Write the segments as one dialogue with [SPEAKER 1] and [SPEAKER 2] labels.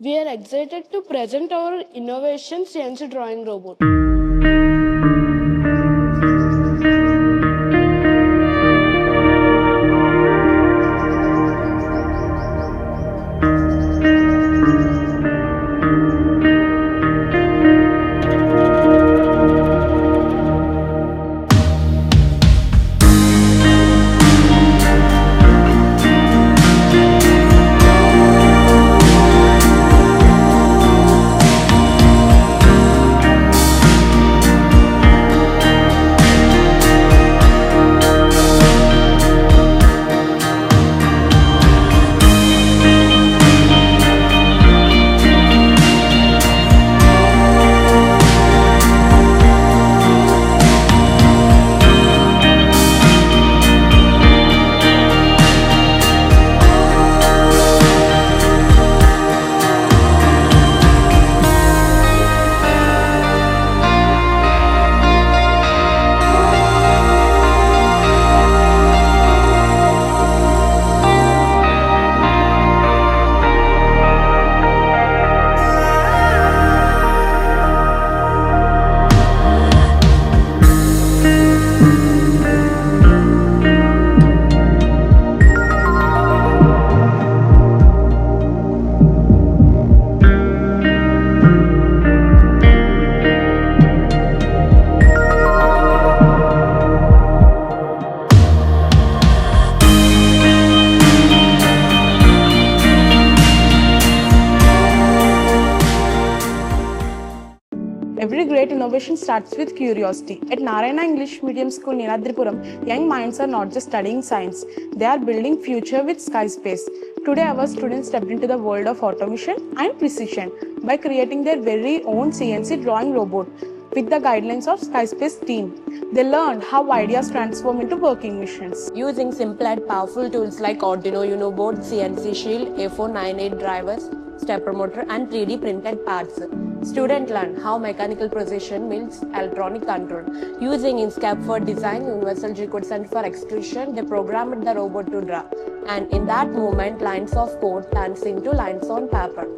[SPEAKER 1] We are excited to present our innovation CNC drawing robot.
[SPEAKER 2] Every great innovation starts with curiosity. At Narayana English Medium School, Niladripuram, young minds are not just studying science, they are building future with SkySpace. Today, our students stepped into the world of automation and precision by creating their very own CNC drawing robot with the guidelines of SkySpace team. They learned how ideas transform into working machines.
[SPEAKER 3] Using simple and powerful tools like Arduino Uno board, CNC shield, A498 drivers, stepper motor and 3D printed parts. Students learn how mechanical precision meets electronic control. Using Inkscape for design, Universal G codes and for execution, they programmed the robot to draw. And in that moment, lines of code turns into lines on paper.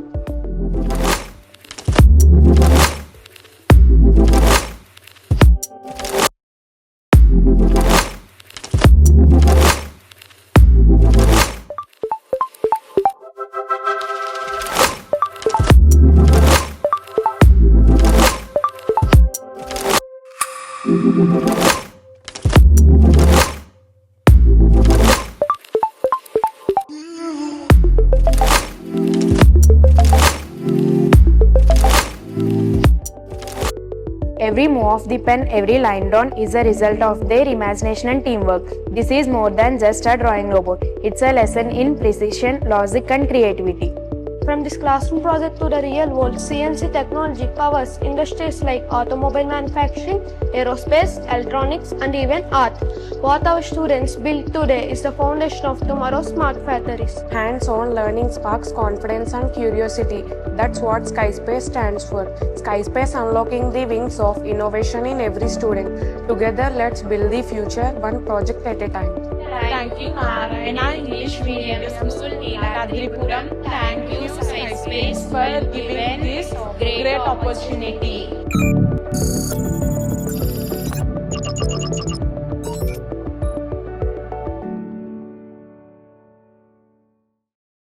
[SPEAKER 4] Every move of the pen, every line drawn is a result of their imagination and teamwork. This is more than just a drawing robot. It's a lesson in precision, logic and creativity.
[SPEAKER 5] From this classroom project to the real world, CNC technology powers industries like automobile manufacturing, aerospace, electronics, and even art. What our students build today is the foundation of tomorrow's smart factories.
[SPEAKER 3] Hands-on learning sparks confidence and curiosity. That's what SkySpace stands for. SkySpace unlocking the wings of innovation in every student. Together, let's build the future one project at a time.
[SPEAKER 6] Thank you, Narayana English Medium School, Niladripuram. Thank you, SkySpace, for giving this great opportunity.